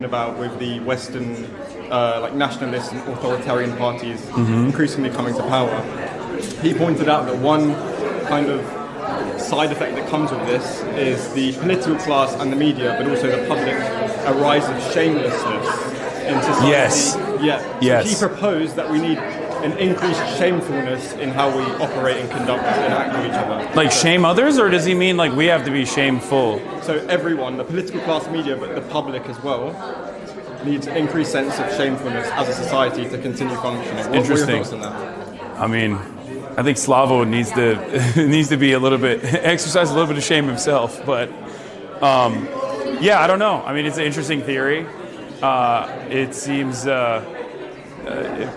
about with the Western like nationalist and authoritarian parties increasingly coming to power. He pointed out that one kind of side effect that comes with this is the political class and the media, but also the public, a rise of shamelessness in society. Yes. Yeah. Yes. So he proposed that we need an increased shamefulness in how we operate and conduct and act with each other. Like shame others, or does he mean like we have to be shameful? So everyone, the political class, media, but the public as well, needs an increased sense of shamefulness as a society to continue functioning. What were your thoughts on that? I mean, I think Slavo needs to be a little bit exercise a little bit of shame himself, but yeah, I don't know. I mean, it's an interesting theory. It seems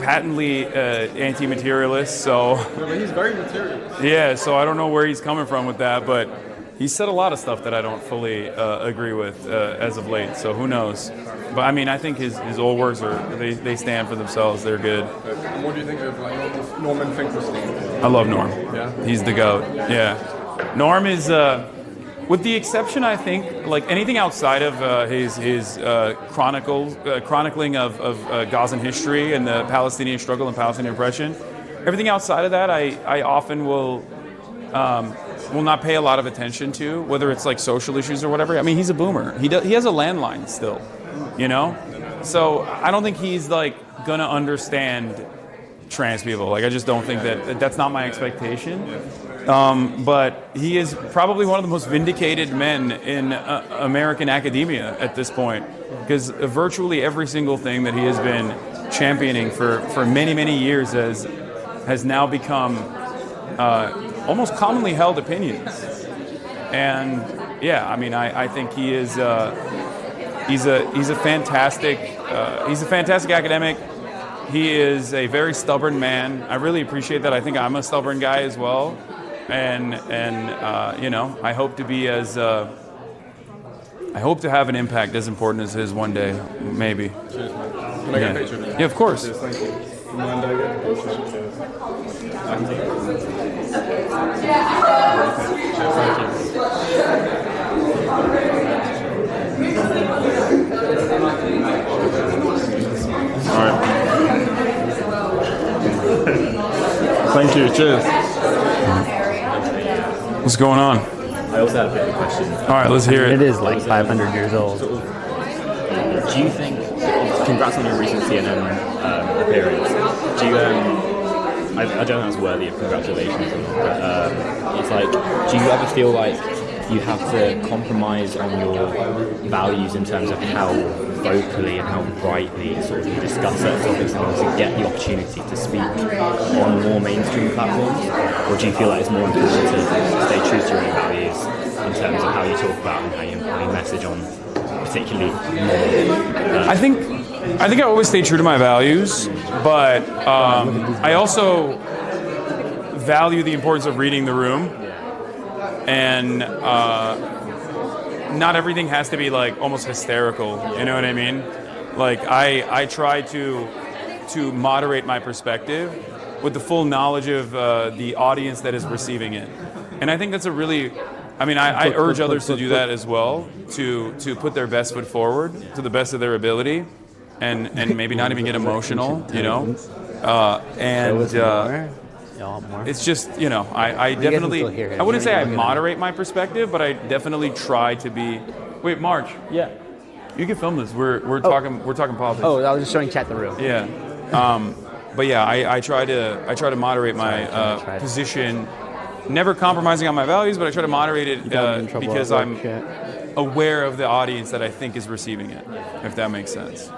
patently anti-materialist, so But he's very materialist. yeah. So I don't know where he's coming from with that, but he said a lot of stuff that I don't fully agree with as of late. So who knows? But I mean, I think his old works they stand for themselves. They're good. And what do you think of like Norman Finkelstein? I love Norm. Yeah. He's the GOAT. Yeah. Norm is, with the exception, I think, like anything outside of his chronicling of Gazan history and the Palestinian struggle and Palestinian oppression, everything outside of that, I often will not pay a lot of attention to, whether it's like social issues or whatever. I mean, he's a boomer. He has a landline still, you know? So I don't think he's like gonna understand trans people. Like, I just don't think that's not my expectation. But he is probably one of the most vindicated men in American academia at this point, because virtually every single thing that he has been championing for many, many years has now become almost commonly held opinions. And yeah, I mean, I think he is he's a fantastic academic. He is a very stubborn man. I really appreciate that. I think I'm a stubborn guy as well, and you know, I hope to be as I hope to have an impact as important as his one day, maybe. Cheers, man. Can I get a picture of you? Yeah, of course. Cheers, thank you. Mind I get a picture? Cheers. All right. Thank you. Cheers. What's going on? I also had a bit of a question. All right, let's hear It it. is like 500 years old. Do you think, congrats on your recent CNN appearance, do you, I don't know if it's worthy of congratulations, but it's like, do you ever feel like you have to compromise on your values in terms of how vocally and how brightly sort of you discuss certain topics in order to get the opportunity to speak on more mainstream platforms? Or do you feel like it's more important to stay true to your own values in terms of how you talk about and how you message on particularly more? I think I always stay true to my values, but I also value the importance of reading the room, and not everything has to be like almost hysterical. You know what I mean? Like I try to moderate my perspective with the full knowledge of the audience that is receiving it, and I think that's a really. I mean, I urge others to do that as well, to put their best foot forward to the best of their ability, and maybe not even get emotional, you know. It's just, you know, I definitely, I wouldn't say I moderate my perspective, but I definitely try to be. Wait, March. Yeah. You can film this. We're talking politics. Oh, I was just showing chat the room. Yeah. But yeah, I try to moderate my position. Never compromising on my values, but I try to moderate it because I'm aware of the audience that I think is receiving it, if that makes sense.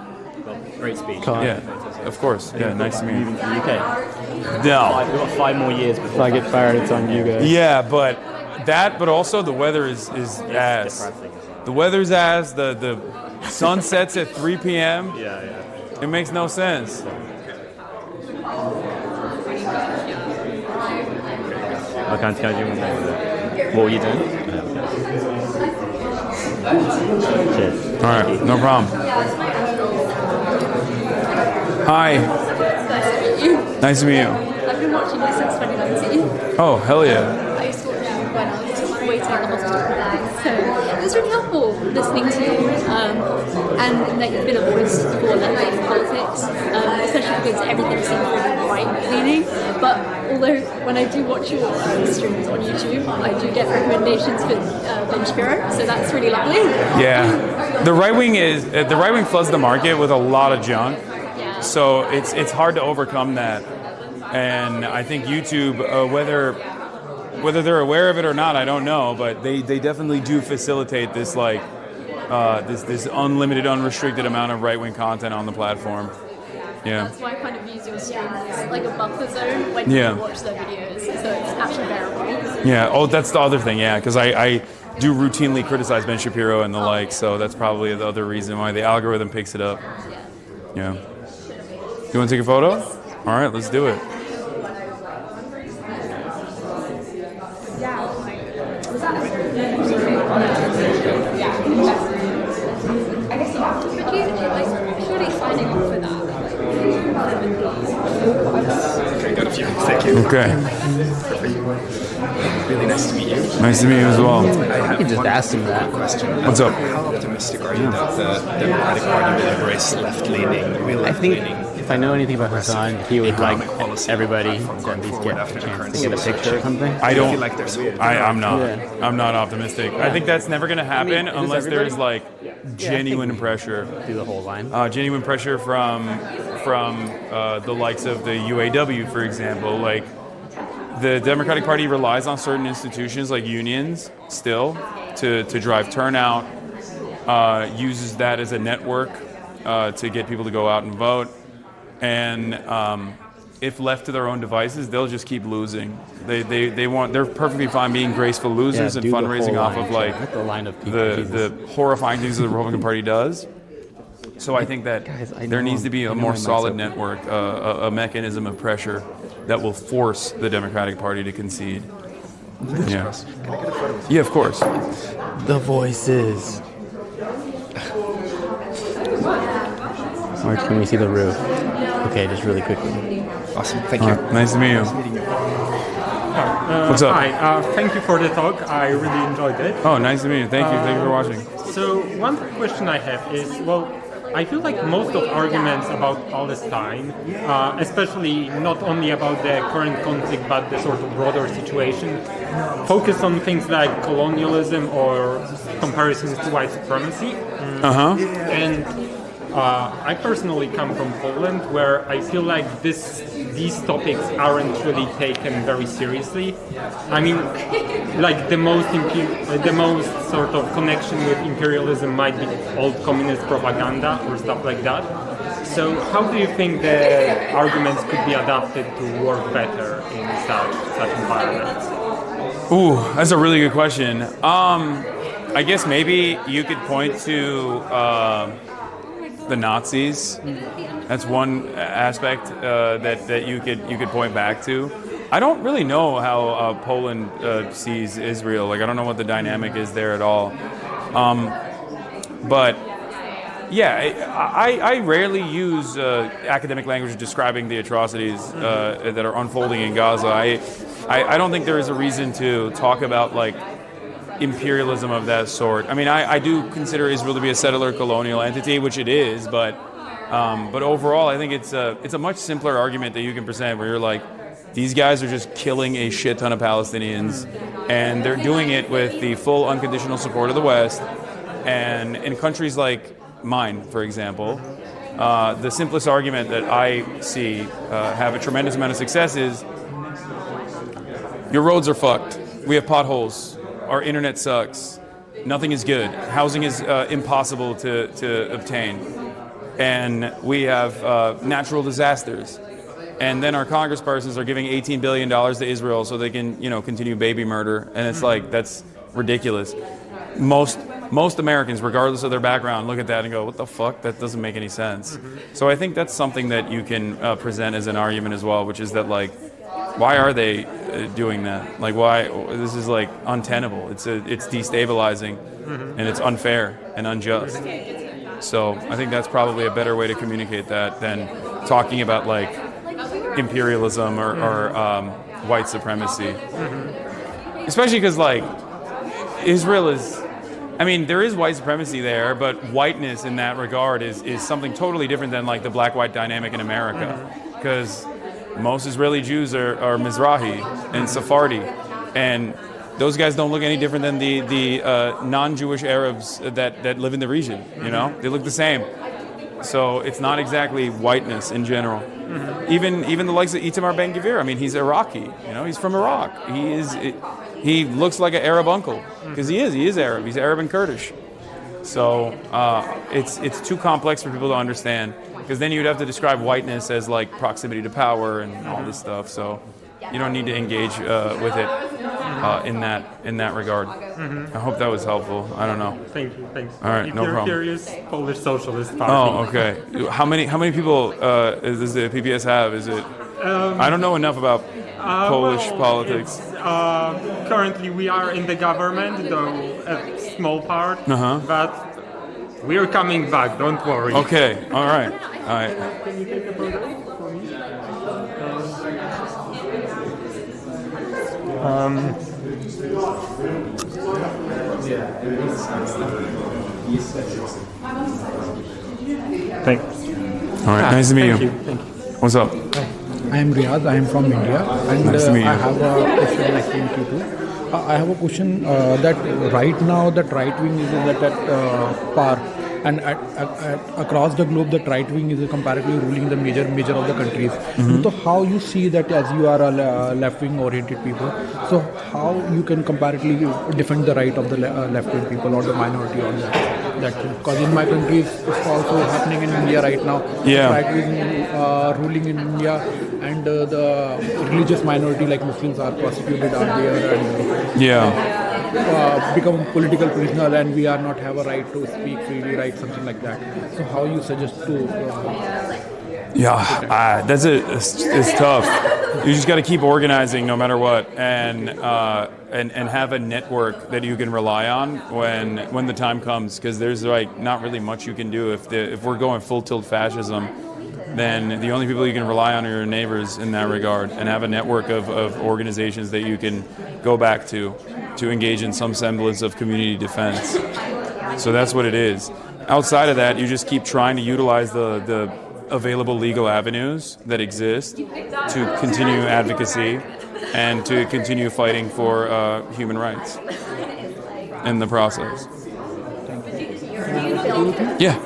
Well, great speech. Yeah, of course. Yeah, nice to meet you. Moving to the UK. No. We've got 5 more years If before. I get fired, it's on you guys. Yeah, but also the weather is ass. depressing. The weather's ass. The sun sets at 3 p.m. Yeah. It makes no sense. I can't tell you what were you doing? Cheers. All right, no problem. Hi. Nice to meet you. I've been watching you since 2019. Oh, hell yeah. I used to watch you when I was waiting at the hospital. So it was really helpful. listening to you, and that you've been a voice for left-wing politics, especially because everything seems really right-leaning. But although when I do watch your streams on YouTube, I do get recommendations for Ben Shapiro, so that's really lovely. Yeah, the right wing floods the market with a lot of junk, so it's hard to overcome that. And I think YouTube, whether they're aware of it or not, I don't know, but they definitely do facilitate this this unlimited, unrestricted amount of right-wing content on the platform. Yeah. That's why I kind of use your streams as like a buffer zone when you watch their videos, so it's actually bearable. Yeah. Oh, that's the other thing. Yeah, because I do routinely criticize Ben Shapiro and the like, so that's probably the other reason why the algorithm picks it up. Yeah. You want to take a photo? All right, let's do it. Surely signing up for that. Okay, got a few. Thank you. Okay. Really nice to meet you. Nice to meet you as well. I could just ask him that. Question. What's up? How optimistic are you that the Democratic Party will embrace left-leaning, I think left-leaning? if I know anything about Hasan, he would like economic policy everybody platform to going at least forward get a after the chance current to get a picture or situation? something. I don't feel like there's hope. I'm not. Yeah. I'm not optimistic. I think that's never going to happen does unless everybody? there's like genuine pressure. Do the whole line. Genuine pressure from the likes of the UAW, for example. Like the Democratic Party relies on certain institutions like unions still to drive turnout. Uses that as a network to get people to go out and vote. And if left to their own devices, they'll just keep losing. They're perfectly fine being graceful losers and do the fundraising whole off line, of like the line of people. the horrifying things that the Republican Party does. So I think that there needs to be a more solid network, a mechanism of pressure that will force the Democratic Party to concede. Yeah. Yeah, of course. The voices. Or can we see the roof? Okay, just really quickly. Awesome. Thank you. Nice to meet you. What's up? Hi, thank you for the talk. I really enjoyed it. Oh, nice to meet you. Thank you. Thank you for watching. So one question I have is, well, I feel like most of arguments about Palestine, especially not only about the current conflict but the sort of broader situation, focus on things like colonialism or comparisons to white supremacy. And I personally come from Poland, where I feel like these topics aren't really taken very seriously. I mean, like the most sort of connection with imperialism might be old communist propaganda or stuff like that. So, how do you think the arguments could be adapted to work better in such environments? Ooh, that's a really good question. I guess maybe you could point to the Nazis. That's one aspect that you could point back to. I don't really know how Poland sees Israel. Like, I don't know what the dynamic is there at all. But yeah, I rarely use academic language describing the atrocities that are unfolding in Gaza. I don't think there is a reason to talk about like imperialism of that sort. I mean, I do consider Israel to be a settler colonial entity, which it is, but overall, I think it's a much simpler argument that you can present, where you're like, these guys are just killing a shit ton of Palestinians, and they're doing it with the full unconditional support of the West. And in countries like mine, for example, the simplest argument that I see have a tremendous amount of success is, your roads are fucked. We have potholes. Our internet sucks. Nothing is good. Housing is impossible to obtain. And we have natural disasters. And then our congresspersons are giving $18 billion to Israel so they can, continue baby murder. And it's like, that's ridiculous. Most Americans, regardless of their background, look at that and go, what the fuck? That doesn't make any sense. So I think that's something that you can present as an argument as well, which is that, like, why are they doing that? Like, why? This is like untenable. It's destabilizing, and it's unfair and unjust. So I think that's probably a better way to communicate that than talking about like imperialism or white supremacy. Especially because like Israel is I mean, there is white supremacy there, but whiteness in that regard is something totally different than like the black-white dynamic in America, because most Israeli Jews are Mizrahi and Sephardi, and those guys don't look any different than the non-Jewish Arabs that live in the region. You know, they look the same. So it's not exactly whiteness in general. Even the likes of Itamar Ben-Gvir. I mean, he's Iraqi. You know, he's from Iraq. He looks like an Arab uncle because he is Arab. He's Arab and Kurdish. So it's too complex for people to understand, because then you'd have to describe whiteness as like proximity to power and all this stuff. So you don't need to engage with it in that regard. I hope that was helpful. I don't know. Thank you. Thanks. All right, if no you're problem. curious, Polish Socialist Party. Oh, okay. How many people does the PPS have? Is it? I don't know enough about Polish politics. Currently, we are in the government, though a small part. But we're coming back. Don't worry. Okay. All right. Can you take a photo for me? Thanks. All right. Nice to meet you. Thank you. What's up? I am Riyadh. I am from India, and Nice to meet you. I have a question like you too. I have a question that right now that right wing is at par, and across the globe that right wing is comparatively ruling the major of the countries. So how you see that, as you are a left wing oriented people, so how you can comparatively defend the right of the left wing people or the minority on that? Because in my country it's also happening in India right now. Yeah. Right wing ruling in India, and the religious minority like Muslims are prosecuted out there and become political prisoner, and we are not have a right to speak freely, right, something like that. So how you suggest to it's tough. You just got to keep organizing no matter what, and have a network that you can rely on when the time comes, because there's like not really much you can do if we're going full tilt fascism. Then the only people you can rely on are your neighbors in that regard, and have a network of organizations that you can go back to engage in some semblance of community defense. So that's what it is. Outside of that, you just keep trying to utilize the available legal avenues that exist to continue advocacy and to continue fighting for human rights in the process. Yeah.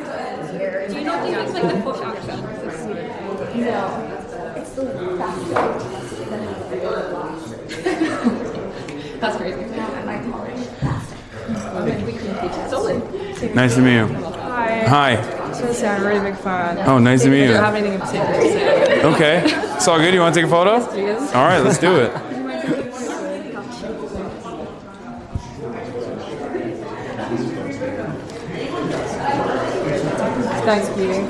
That's crazy. Nice to meet you. Hi. Hi. Just want to say I'm a really big fan. Oh, nice to meet you. I don't have anything in particular to say. Okay. It's all good. You want to take a photo? Yes. All right, let's do it. Thanks, Peter.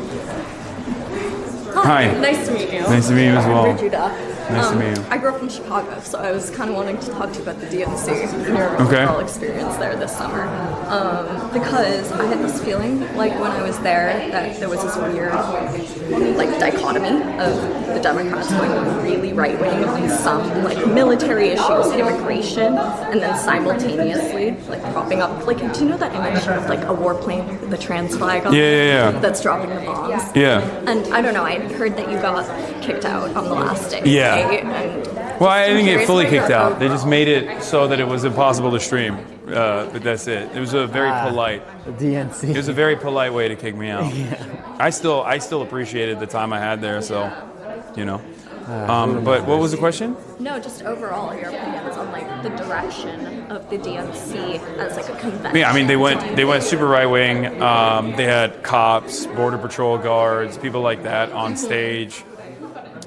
Hi. Nice to meet you. Nice to meet you as well. I'm Judah. Nice to meet you. I grew up in Chicago, so I was kind of wanting to talk to you about the DNC and your Okay. overall experience there this summer. Because I had this feeling, like when I was there, that there was this weird, like, dichotomy of the Democrats going really right-wing on some, like, military issues, immigration, and then simultaneously, like, propping up, like, do you know that image of, like, a warplane with the trans flag on Yeah. that's dropping the bombs? Yeah. And I don't know, I heard that you got kicked out on the last day. Yeah. Right? And Well, I didn't get curious fully what your kicked out. vote They just made it so that it was impossible to stream. But that's it. It was a very polite. DNC. It was a very polite way to kick me out. I still appreciated the time I had there. So, you know. But what was the question? No, just overall your opinions on like the direction of the DNC as like a convention. Yeah, I mean they went super right wing. They had cops, border patrol guards, people like that on stage.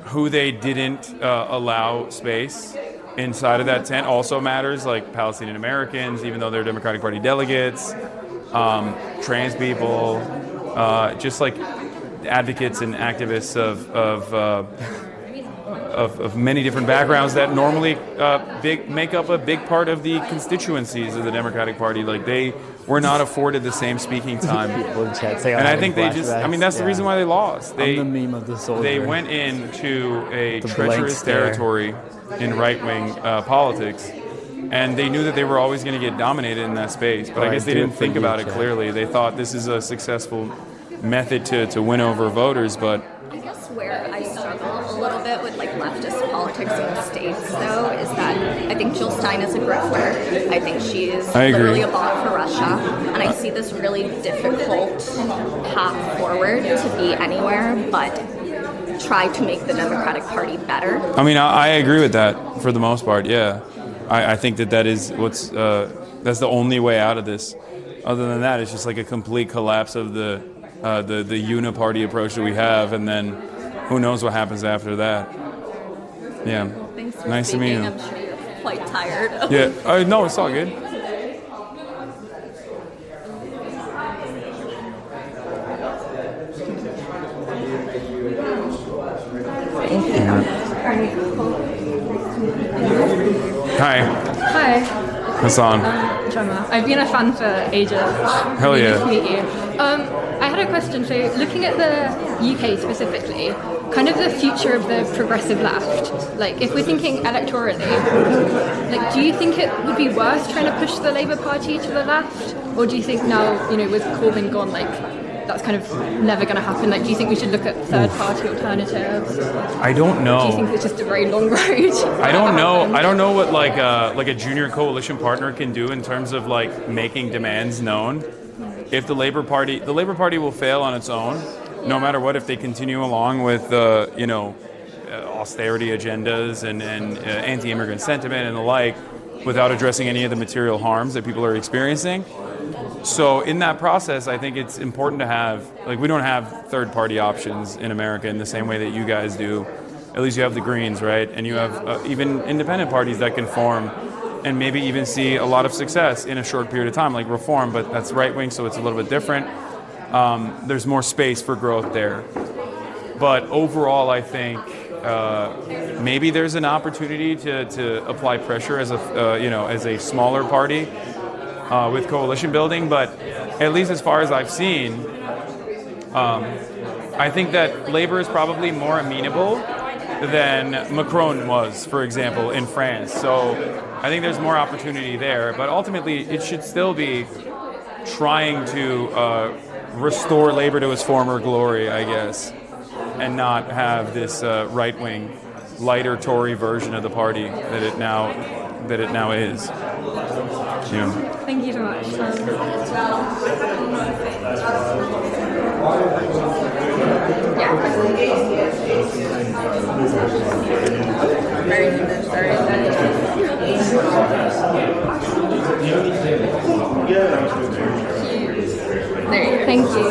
Who they didn't allow space inside of that tent also matters, like Palestinian Americans, even though they're Democratic Party delegates, trans people, just like advocates and activists of many different backgrounds that normally make up a big part of the constituencies of the Democratic Party. Like they were not afforded the same speaking time. And I think they just, I mean, that's the reason why they lost. I'm the meme of the soldier. They went into a The blank treacherous stare. territory in right-wing politics and they knew that they were always going to get dominated in that space. But I guess they didn't think about it clearly. They thought this is a successful method to win over voters, but I guess where I struggle a little bit with like leftist politics in the States, though, is that I think Jill Stein is a grifter. I think she is literally a bot for Russia, and I see this really difficult path forward to be anywhere but try to make the Democratic Party better. I mean, I agree with that for the most part. Yeah, I think that is what's that's the only way out of this. Other than that, it's just like a complete collapse of the uniparty approach that we have, and then who knows what happens after that. Yeah. Thanks for nice speaking. to meet you. I'm sure you're quite tired. Yeah. No, it's all good. Hi. Hi. Hasan. Gemma. I've been a fan for ages. Hell Really yeah. nice to meet you. I had a question. So, looking at the UK specifically, kind of the future of the progressive left. Like, if we're thinking electorally, like, do you think it would be worth trying to push the Labour Party to the left, or do you think now, with Corbyn gone, like, that's kind of never going to happen? Like, do you think we should look at third-party alternatives? I don't know. Do you think it's just a very long road? I don't know. I don't know what like a junior coalition partner can do in terms of like making demands known. If the Labour Party will fail on its own, no matter what. If they continue along with austerity agendas and anti-immigrant sentiment and the like, without addressing any of the material harms that people are experiencing. So in that process, I think it's important to have, like, we don't have third-party options in America in the same way that you guys do. At least you have the Greens, right? And you have even independent parties that can form and maybe even see a lot of success in a short period of time, like Reform, but that's right-wing, so it's a little bit different. There's more space for growth there. But overall, I think maybe there's an opportunity to apply pressure as a smaller party with coalition building. But at least as far as I've seen, I think that Labour is probably more amenable than Macron was, for example, in France. So I think there's more opportunity there. But ultimately, it should still be trying to restore Labour to its former glory, I guess, and not have this right-wing, lighter Tory version of the party that it now is. Thank you so much. Thank you.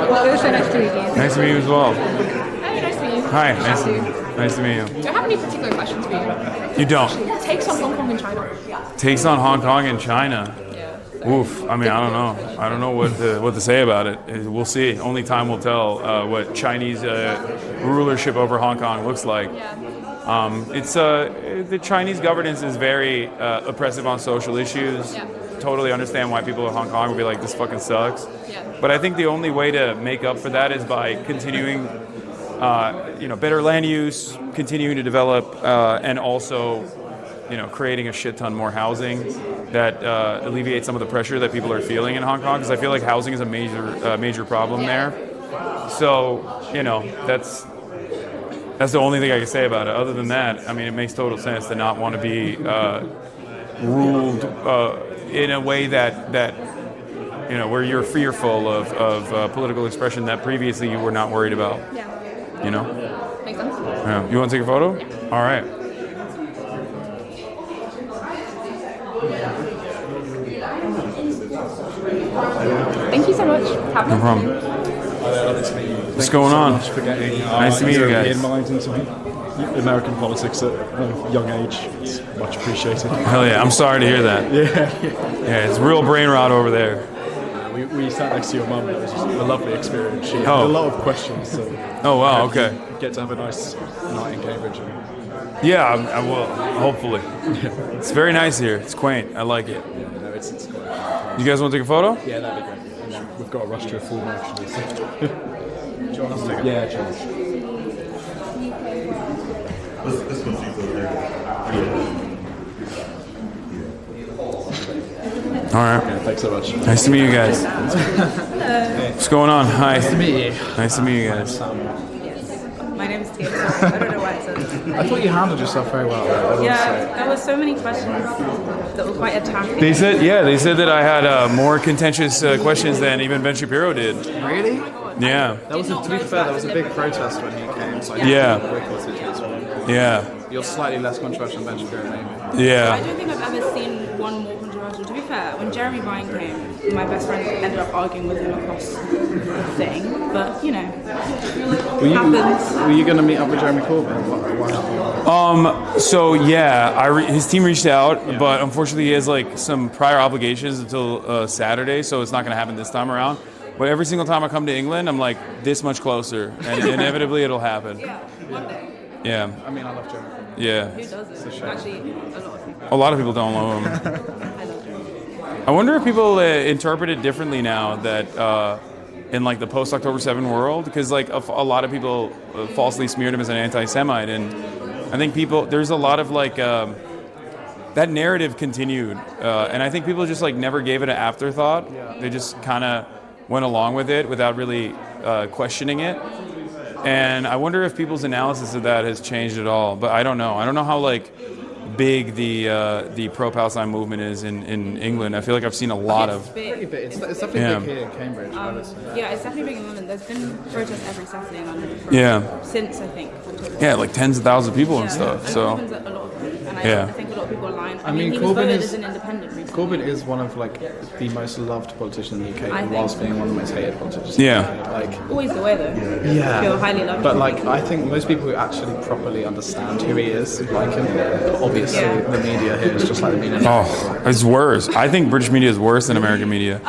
Well, it was so nice to meet you. Nice to meet you as well. Hi, nice to meet you. Hi, nice to meet you. Do I have any particular questions for you? You don't. Takes on Hong Kong and China. Takes on Hong Kong and China. Yeah. Oof. I mean, I don't know. I don't know what to say about it. We'll see. Only time will tell what Chinese rulership over Hong Kong looks like. It's the Chinese governance is very oppressive on social issues. Yeah. Totally understand why people in Hong Kong would be like, this fucking sucks. Yeah. But I think the only way to make up for that is by continuing, better land use, continuing to develop, and also, creating a shit ton more housing that alleviates some of the pressure that people are feeling in Hong Kong. Because I feel like housing is a major problem there. So, that's the only thing I can say about it. Other than that, I mean, it makes total sense to not want to be ruled in a way that where you're fearful of political expression that previously you were not worried about. Yeah. Makes sense. Yeah. You want to take a photo? Yeah. All right. Thank you so much. Have No problem. What's going on? For getting Nice to meet you guys. European mind into American politics at a young age. It's much appreciated. Hell yeah, I'm sorry to hear that. Yeah, it's real brain rot over there. We sat next to your mum. It was just a lovely experience. She had Oh. a lot of questions. So Oh wow, okay. you get to have a nice night in Cambridge. Yeah, I will, hopefully. It's very nice here. It's quaint. I like it. Yeah, no, it's great. You guys want to take a photo? Yeah, that'd be great. And then we've got to rush to a full actually. So. Do you want us to take it? Yeah, cheers. This one's you. All right. Yeah, thanks so much. Nice to meet you guys. What's going on? Hi. Nice to meet you. Nice to meet you guys. My name is Tia. I don't know why it says. I thought you handled yourself very well. Yeah, there were so many questions that were quite attacking. They said that I had more contentious questions than even Ben Shapiro did. Really? Yeah. To be fair, that was a big protest when he came. So I Yeah. You're slightly less controversial than Ben Shapiro, maybe. Yeah. I don't think I've ever seen one more controversial. To be fair, when Jeremy Vine came, my best friend ended up arguing with him across the thing. But, you know, happens. Were you going to meet up with Jeremy Corbyn? What happened? So yeah, his team reached out, but unfortunately he has like some prior obligations until Saturday, so it's not going to happen this time around. But every single time I come to England, I'm like this much closer, and inevitably it'll happen. Yeah, one day. Yeah. I mean, I love Jeremy Corbyn. Yeah. Who doesn't? Actually, a lot of people. A lot of people don't love him. I love Jeremy. I wonder if people interpret it differently now that in like the post-October 7 world, because like a lot of people falsely smeared him as an anti-Semite, and I think there's a lot of like that narrative continued, and I think people just like never gave it an afterthought. Yeah. They just kind of went along with it without really questioning it. And I wonder if people's analysis of that has changed at all. But I don't know. I don't know how like big the pro-Palestine movement is in England. I feel like I've seen a lot of. Pretty big. It's definitely big here in Cambridge. Yeah, it's definitely big in London. There's been protests every Saturday in London. Since I think. Yeah, like tens of thousands of people and stuff. And so. a lot of them. And I think a lot of people are lying. I mean, he was Corbyn voted as an independent recently. Corbyn is one of like the most loved politicians in the UK, whilst being one of the most hated politicians. Yeah. Like always the way though. Yeah. Feel highly loved. But like, I think most people who actually properly understand who he is like him. Obviously, the media here is just like the media. Oh, it's worse. I think British media is worse than American media.